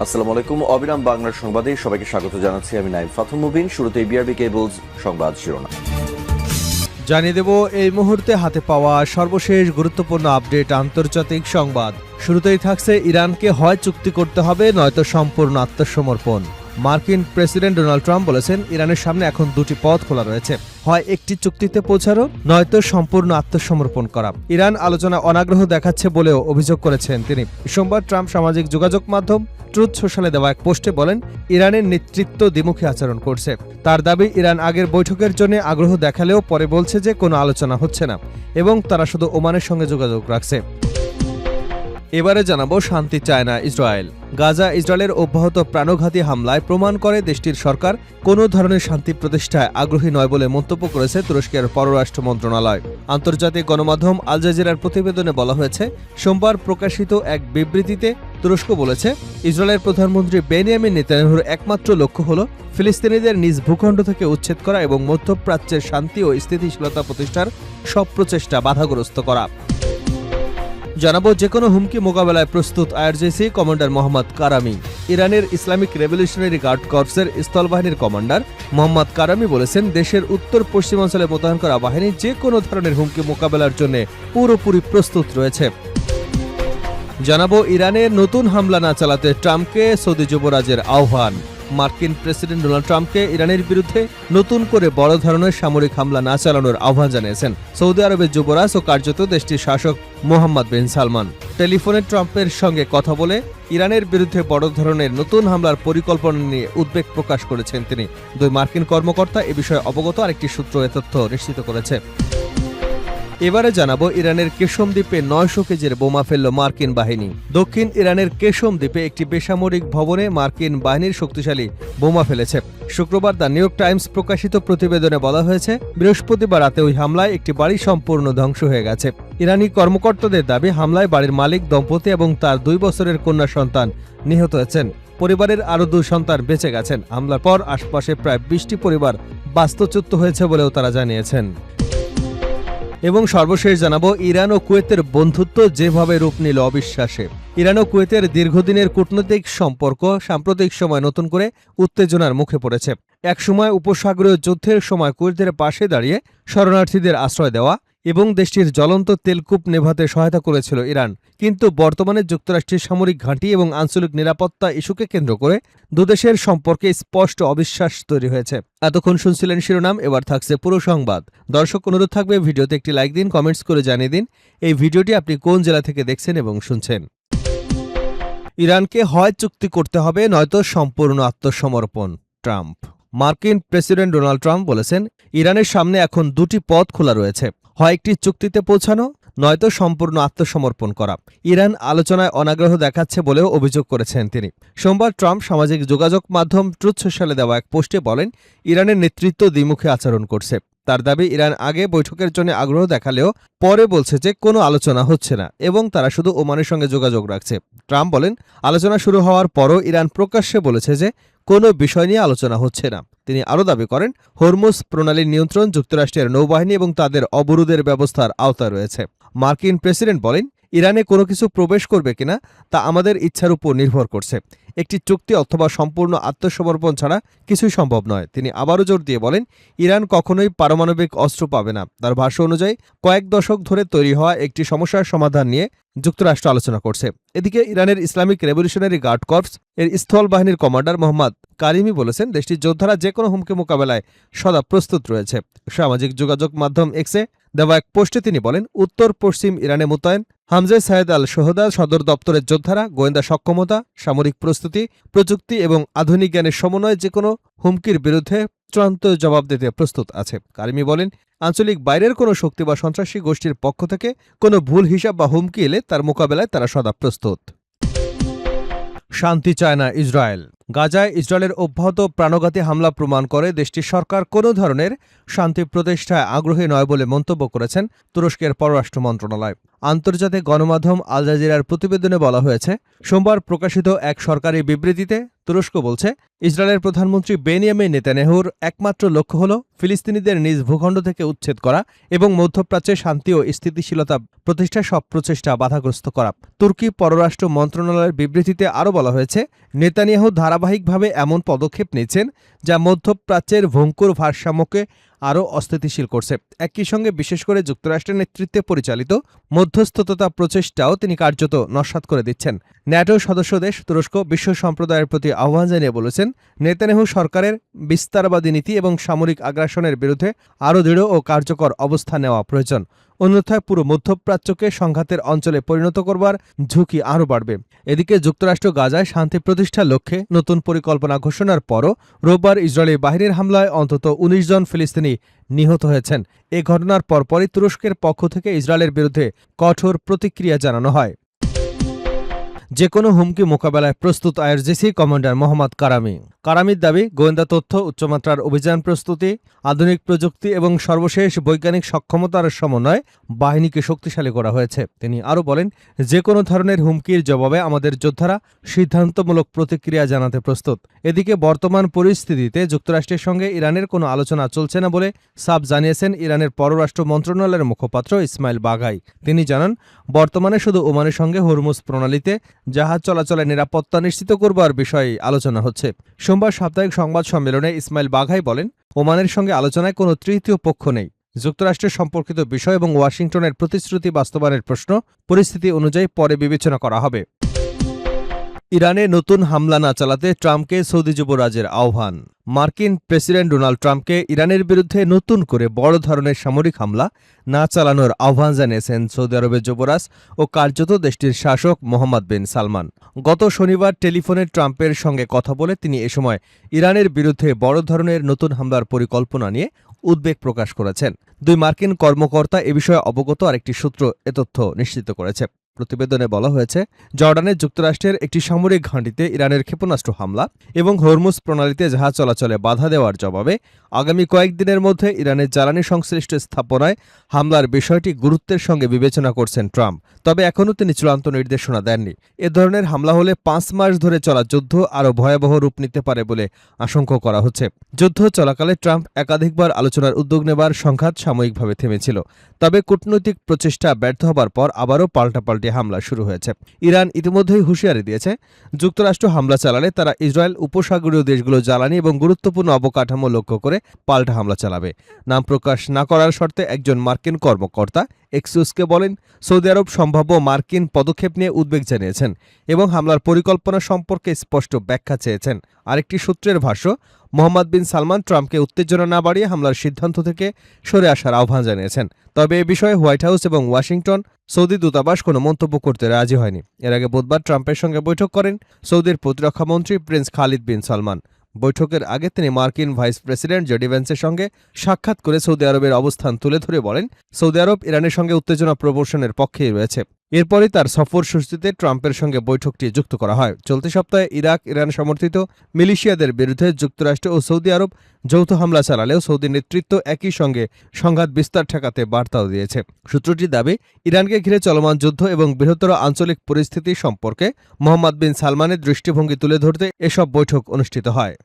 আসসালামু আলাইকুম। অবিরাম বাংলার সংবাদে সবাইকে স্বাগত জানাচ্ছি। আমি নাইম ফাথুম মুবিন। শুরুতেই বিআরবি কেবলস সংবাদ শিরোনাম জানিয়ে দেব এই মুহূর্তে হাতে পাওয়া সর্বশেষ গুরুত্বপূর্ণ আপডেট আন্তর্জাতিক সংবাদ। শুরুতেই থাকছে ইরানকে হয় চুক্তি করতে হবে নয়তো সম্পূর্ণ আত্মসমর্পণ। মার্কিন প্রেসিডেন্ট ডোনাল্ড ট্রাম্প বলেছেন ইরানের সামনে এখন দুটি পথ খোলা রয়েছে, হয় একটি চুক্তিতে পৌঁছানো নয়তো সম্পূর্ণ আত্মসমর্পণ করা। ইরান আলোচনা অনাগ্রহ দেখাচ্ছে বলেও অভিযোগ করেছেন তিনি। সোমবার ট্রাম্প সামাজিক যোগাযোগ মাধ্যম ট্রুথ সোশ্যালে দেওয়া এক পোস্টে বলেন ইরানের নেতৃত্ব দ্বিমুখী আচরণ করছে। তার দাবি ইরান আগের বৈঠকের জন্য আগ্রহ দেখালেও পরে বলছে যে কোনো আলোচনা হচ্ছে না এবং তারা শুধু ওমানের সঙ্গে যোগাযোগ রাখছে। এবারে জানাবো শান্তি চায় না ইসরায়েল। গাজা ইসরায়েলের অব্যাহত প্রাণঘাতী হামলায় প্রমাণ করে দেশটির সরকার কোনো ধরনের শান্তি প্রতিষ্ঠায় আগ্রহী নয় বলে মন্তব্য করেছে তুরস্কের পররাষ্ট্র মন্ত্রণালয়। আন্তর্জাতিক গণমাধ্যম আল জাজিরার প্রতিবেদনে বলা হয়েছে, সোমবার প্রকাশিত এক বিবৃতিতে তুরস্ক বলেছে ইসরায়েলের প্রধানমন্ত্রী বেনিয়ামিন নেতানিয়াহুর একমাত্র লক্ষ্য হল ফিলিস্তিনিদের নিজ ভূখণ্ড থেকে উচ্ছেদ করা এবং মধ্যপ্রাচ্যের শান্তি ও স্থিতিশীলতা প্রতিষ্ঠার সব প্রচেষ্টা বাধাগ্রস্ত করা। জানাবো যেকোনো হুমকি মোকাবেলায় প্রস্তুত আইআরজিসি কমান্ডার মোহাম্মদ কারামি। ইরানের ইসলামিক রেভলিউশনারি গার্ড কর্পসের স্থলবাহিনীর কমান্ডার মোহাম্মদ কারামি বলেছেন দেশের উত্তর পশ্চিমাঞ্চলে মোতায়েন করা বাহিনী যে কোনো ধরনের হুমকি মোকাবেলার জন্য পুরোপুরি প্রস্তুত রয়েছে। জানাবো ইরানে নতুন হামলা না চালাতে ট্রাম্পকে সৌদি যুবরাজের আহ্বান। মার্কিন প্রেসিডেন্ট ডোনাল্ড ট্রাম্পকে ইরানের বিরুদ্ধে নতুন করে বড় ধরনের সামরিক হামলা না চালানোর আহ্বান জানিয়েছেন সৌদি আরবের যুবরাজ ও কার্যত দেশটির শাসক মোহাম্মদ বিন সালমান। টেলিফোনে ট্রাম্পের সঙ্গে কথা বলে ইরানের বিরুদ্ধে বড় ধরনের নতুন হামলার পরিকল্পনা নিয়ে উদ্বেগ প্রকাশ করেছেন তিনি। দুই মার্কিন কর্মকর্তা এ বিষয়ে অবগত আরেকটি সূত্র এ তথ্য নিশ্চিত করেছে। এবারে জানাবো ইরানের কেশম দ্বীপে 900 কেজির বোমা ফেলল মার্কিন বাহিনী। দক্ষিণ ইরানের কেশম দ্বীপে একটি বেসামরিক ভবনে মার্কিন বাহিনীর শক্তিশালী বোমা ফেলেছে। শুক্রবার দ্য নিউ ইয়র্ক টাইমস প্রকাশিত প্রতিবেদনে বলা হয়েছে বৃহস্পতিবার রাতে ওই হামলায় একটি বাড়ি সম্পূর্ণ ধ্বংস হয়ে গেছে। ইরানি কর্মকর্তাদের দাবি হামলায় বাড়ির মালিক দম্পতি এবং তার 2 বছরের কন্যা সন্তান নিহত হয়েছেন। পরিবারের আরও 2 সন্তান বেঁচে গেছেন। হামলার পর আশপাশে প্রায় 20টি পরিবার বাস্তুচ্যুত হয়েছে বলেও তারা জানিয়েছেন। এবং সর্বশেষ জানাবো ইরান ও কুয়েতের বন্ধুত্ব যেভাবে রূপ নিল অবিশ্বাসে। ইরান ও কুয়েতের দীর্ঘদিনের কূটনৈতিক সম্পর্ক সাম্প্রতিক সময় নতুন করে উত্তেজনার মুখে পড়েছে। একসময় উপসাগরীয় যুদ্ধের সময় কুয়েতের পাশে দাঁড়িয়ে শরণার্থীদের আশ্রয় দেওয়া এবং দেশটির জ্বলন্ত তেলকূপ নেভাতে সহায়তা করেছিল ইরান। কিন্তু বর্তমানে যুক্তরাষ্ট্রের সামরিক ঘাঁটি এবং আঞ্চলিক নিরাপত্তা ইস্যুকে কেন্দ্র করে দুদেশের সম্পর্কে স্পষ্ট অবিশ্বাস তৈরি হয়েছে। এতক্ষণ শুনছিলেন শিরোনাম, এবার থাকছে পুরো সংবাদ। দর্শক, অনুরোধ থাকবে ভিডিওতে একটি লাইক দিন, কমেন্টস করে জানিয়ে দিন এই ভিডিওটি আপনি কোন জেলা থেকে দেখছেন এবং শুনছেন। ইরানকে হয় চুক্তি করতে হবে নয়তো সম্পূর্ণ আত্মসমর্পণ। ট্রাম্প। মার্কিন প্রেসিডেন্ট ডোনাল্ড ট্রাম্প বলেছেন ইরানের সামনে এখন দুটি পথ খোলা রয়েছে, হয় একটি চুক্তিতে পৌঁছানো নয়তো সম্পূর্ণ আত্মসমর্পণ করা। ইরান আলোচনায় অনাগ্রহ দেখাচ্ছে বলেও অভিযোগ করেছেন তিনি। সোমবার ট্রাম্প সামাজিক যোগাযোগ মাধ্যম ট্রুথ সোশ্যালে দেওয়া এক পোস্টে বলেন ইরানের নেতৃত্ব দ্বিমুখী আচরণ করছে। তার দাবি ইরান আগে বৈঠকের জন্য আগ্রহ দেখালেও পরে বলছে যে কোনো আলোচনা হচ্ছে না এবং তারা শুধু ওমানের সঙ্গে যোগাযোগ রাখছে। ট্রাম্প বলেন আলোচনা শুরু হওয়ার পরও ইরান প্রকাশ্যে বলেছে যে কোনো বিষয় নিয়ে আলোচনা হচ্ছে না। তিনি আরও দাবি করেন হরমুজ প্রণালীর নিয়ন্ত্রণ যুক্তরাষ্ট্রের নৌবাহিনী এবং তাদের অবরোধের ব্যবস্থার আওতায় রয়েছে। মার্কিন প্রেসিডেন্ট বলেন ইরানে কোনো কিছু প্রবেশ করবে কিনা তা আমাদের ইচ্ছার উপর নির্ভর করছে। একটি চুক্তি অথবা সম্পূর্ণ আত্মসমর্পণ ছাড়া কিছুই সম্ভব নয়। তিনি আবারও জোর দিয়ে বলেন ইরান কখনোই পারমাণবিক অস্ত্র পাবে না। তার ভাষ্য অনুযায়ী কয়েক দশক ধরে তৈরি হওয়া একটি সমস্যার সমাধান নিয়ে যুক্তরাষ্ট্র আলোচনা করছে। এদিকে ইরানের ইসলামিক রেভলিউশনারি গার্ড কর্পস এর স্থল বাহিনীর কমান্ডার মোহাম্মদ কারিমি বলেছেন দেশটির যোদ্ধারা যে কোনো হুমকি মোকাবেলায় সদা প্রস্তুত রয়েছে। সামাজিক যোগাযোগ মাধ্যম এক্সে দেওয়া এক পোস্টে তিনি বলেন উত্তর পশ্চিম ইরানে মোতায়েন হামজা সায়েদ আল সোহদা সদর দপ্তরের যোদ্ধারা গোয়েন্দা সক্ষমতা, সামরিক প্রস্তুতি, প্রযুক্তি এবং আধুনিক জ্ঞানের সমন্বয়ে যে কোনো হুমকির বিরুদ্ধে চূড়ান্ত জবাব দিতে প্রস্তুত আছে। কারিমি বলেন আঞ্চলিক বাইরের কোনো শক্তি বা সন্ত্রাসী গোষ্ঠীর পক্ষ থেকে কোনো ভুল হিসাব বা হুমকি এলে তার মোকাবেলায় তারা সদা প্রস্তুত। শান্তি চায় না ইসরায়েল। গাজায় ইসরায়েলের অব্যাহত প্রাণঘাতী হামলা প্রমাণ করে দেশটির সরকার কোনো ধরনের শান্তি প্রতিষ্ঠায় আগ্রহী নয় বলে মন্তব্য করেছেন তুরস্কের পররাষ্ট্র মন্ত্রণালয়। আন্তর্জাতিক গণমাধ্যম আল জাজিরার প্রতিবেদনে বলা হয়েছে, সোমবার প্রকাশিত এক সরকারি বিবৃতিতে তুরস্ক বলছে, ইসরায়েলের প্রধানমন্ত্রী বেনিয়ামিন নেতানিয়াহুর একমাত্র লক্ষ্য হল ফিলিস্তিনিদের নিজ ভূখণ্ড থেকে উচ্ছেদ করা এবং মধ্যপ্রাচ্যে শান্তি ও স্থিতিশীলতা প্রতিষ্ঠার সব প্রচেষ্টা বাধাগ্রস্ত করা। তুর্কি পররাষ্ট্র মন্ত্রণালয়ের বিবৃতিতে আরও বলা হয়েছে, নেতানিয়াহু ধারাবাহিকভাবে এমন পদক্ষেপ নিচ্ছেন যা মধ্যপ্রাচ্যের ভঙ্গুর ভারসাম্যকে আরও অস্থিতিশীল করছে। একই সঙ্গে বিশেষ করে যুক্তরাষ্ট্রের নেতৃত্বে পরিচালিত মধ্যস্থতা প্রচেষ্টাও তিনি কার্যত নস্যাৎ করে দিচ্ছেন। ন্যাটো সদস্য দেশ তুরস্ক বিশ্ব সম্প্রদায়ের প্রতি আহ্বান জানিয়ে বলেছেন, নেতানিয়াহু সরকারের বিস্তারবাদী নীতি এবং সামরিক আগ্রাসনের বিরুদ্ধে আরও দৃঢ় ও কার্যকর অবস্থান নেওয়া প্রয়োজন। অন্যথায় পুরো মধ্যপ্রাচ্যকে সংঘাতের অঞ্চলে পরিণত করবার ঝুঁকি আরও বাড়বে। এদিকে যুক্তরাষ্ট্র গাজায় শান্তি প্রতিষ্ঠার লক্ষ্যে নতুন পরিকল্পনা ঘোষণার পরও রোববার ইসরায়েলি বাহিনীর হামলায় অন্তত ১৯ জন ফিলিস্তিনি নিহত হয়েছেন। এ ঘটনার পরপরই তুরস্কের পক্ষ থেকে ইসরায়েলের বিরুদ্ধে কঠোর প্রতিক্রিয়া জানানো হয়। যে কোনো হুমকি মোকাবেলায় প্রস্তুত আইআরজিসি কমান্ডার মোহাম্মদ কারামির দাবি, গোয়েন্দা তথ্য, উচ্চমাত্রার অভিযান প্রস্তুতি, আধুনিক প্রযুক্তি এবং সর্বশেষ বৈজ্ঞানিক সক্ষমতার সমন্বয়ে বাহিনীকে শক্তিশালী করা হয়েছে। তিনি আরও বলেন, যে কোনো ধরনের হুমকির জবাবে আমাদের যোদ্ধারা সিদ্ধান্তমূলক প্রতিক্রিয়া জানাতে প্রস্তুত। এদিকে বর্তমান পরিস্থিতিতে যুক্তরাষ্ট্রের সঙ্গে ইরানের কোনো আলোচনা চলছে না বলে সাফ জানিয়েছেন ইরানের পররাষ্ট্র মন্ত্রণালয়ের মুখপাত্র ইসমাইল বাঘাই। তিনি জানান, বর্তমানে শুধু ওমানের সঙ্গে হরমুজ প্রণালীতে জাহাজ চলাচলের নিরাপত্তা নিশ্চিত করবার বিষয়ে আলোচনা হচ্ছে। সোমবার সাপ্তাহিক সংবাদ সম্মেলনে ইসমাইল বাঘাই বলেন, ওমানের সঙ্গে আলোচনায় কোনো তৃতীয় পক্ষ নেই। যুক্তরাষ্ট্রের সম্পর্কিত বিষয় এবং ওয়াশিংটনের প্রতিশ্রুতি বাস্তবায়নের প্রশ্ন পরিস্থিতি অনুযায়ী পরে বিবেচনা করা হবে। ইরানে নতুন হামলা না চালাতে ট্রাম্পকে সৌদি যুবরাজের আহ্বান। মার্কিন প্রেসিডেন্ট ডোনাল্ড ট্রাম্পকে ইরানের বিরুদ্ধে নতুন করে বড় ধরনের সামরিক হামলা না চালানোর আহ্বান জানিয়েছেন সৌদি আরবের যুবরাজ ও কার্যত দেশটির শাসক মোহাম্মদ বিন সালমান। গত শনিবার টেলিফোনে ট্রাম্পের সঙ্গে কথা বলে তিনি এ সময় ইরানের বিরুদ্ধে বড় ধরনের নতুন হামলার পরিকল্পনা নিয়ে উদ্বেগ প্রকাশ করেছেন। দুই মার্কিন কর্মকর্তা এ বিষয়ে অবগত আরেকটি সূত্র এ তথ্য নিশ্চিত করেছে। প্রতিবেদনে বলা হয়েছে, জর্ডানে যুক্তরাষ্ট্রের একটি সামরিক ঘাঁটিতে ইরানের ক্ষেপণাস্ত্র হামলা এবং হরমুজ প্রণালীতে জাহাজ চলাচলে বাধা দেওয়ার জবাবে আগামী কয়েকদিনের মধ্যে ইরানের জ্বালানি সংশ্লিষ্ট স্থাপনায় হামলার বিষয়টি গুরুত্বের সঙ্গে বিবেচনা করছেন ট্রাম্প। তবে এখনও তিনি চূড়ান্ত নির্দেশনা দেননি। এ ধরনের হামলা হলে ৫ মাস ধরে চলা যুদ্ধ আরও ভয়াবহ রূপ নিতে পারে বলে আশঙ্কা করা হচ্ছে। যুদ্ধ চলাকালে ট্রাম্প একাধিকবার আলোচনার উদ্যোগ নেবার সংঘাত সাময়িকভাবে থেমেছিল। তবে কূটনৈতিক প্রচেষ্টা ব্যর্থ হবার পর আবারও পাল্টাপাল্টি হামলা শুরু হয়েছে। ইরান ইতিমধ্যেই হুঁশিয়ারি দিয়েছে, যুক্তরাষ্ট্র হামলা চালালে তারা ইসরায়েল উপসাগরীয় দেশগুলো জ্বালানি এবং গুরুত্বপূর্ণ অবকাঠামো লক্ষ্য করে পাল্টা হামলা চালাবে। নাম প্রকাশ না করার শর্তে একজন মার্কিন কর্মকর্তা এক্সিওসকে বলেন, সৌদি আরব সম্ভাব্য মার্কিন পদক্ষেপ নিয়ে উদ্বেগ জানিয়েছেন এবং হামলার পরিকল্পনা সম্পর্কে স্পষ্ট ব্যাখ্যা চেয়েছেন। আরেকটি সূত্রের ভাষ্য, মোহাম্মদ বিন সালমান ট্রাম্পকে উত্তেজনা না বাড়িয়ে হামলার সিদ্ধান্ত থেকে সরে আসার আহ্বান জানিয়েছেন। তবে এ বিষয়ে হোয়াইট হাউস এবং ওয়াশিংটন সৌদি দূতাবাস কোনো মন্তব্য করতে রাজি হয়নি। এর আগে বুধবার ট্রাম্পের সঙ্গে বৈঠক করেন সৌদির প্রতিরক্ষামন্ত্রী প্রিন্স খালিদ বিন সালমান। বৈঠকের আগে তিনি মার্কিন ভাইস প্রেসিডেন্ট জেডি ভ্যান্সের সঙ্গে সাক্ষাৎ করে সৌদি আরবের অবস্থান তুলে ধরে বলেন, সৌদি আরব ইরানের সঙ্গে উত্তেজনা প্রবর্তনের পক্ষেই রয়েছে। এরপরই তার সফরসূচিতে ট্রাম্পের সঙ্গে বৈঠকটি যুক্ত করা হয়। চলতি সপ্তাহে ইরান সমর্থিত মিলিশিয়াদের বিরুদ্ধে যুক্তরাষ্ট্র ও সৌদি আরব যৌথ হামলা চালালেও সৌদি নেতৃত্ব একই সঙ্গে সংঘাত বিস্তার ঠেকাতে বার্তাও দিয়েছে। সূত্রটির দাবি, ইরানকে ঘিরে চলমান যুদ্ধ এবং বৃহত্তর আঞ্চলিক পরিস্থিতি সম্পর্কে মোহাম্মদ বিন সালমানের দৃষ্টিভঙ্গি তুলে ধরতে এসব বৈঠক অনুষ্ঠিত হয়।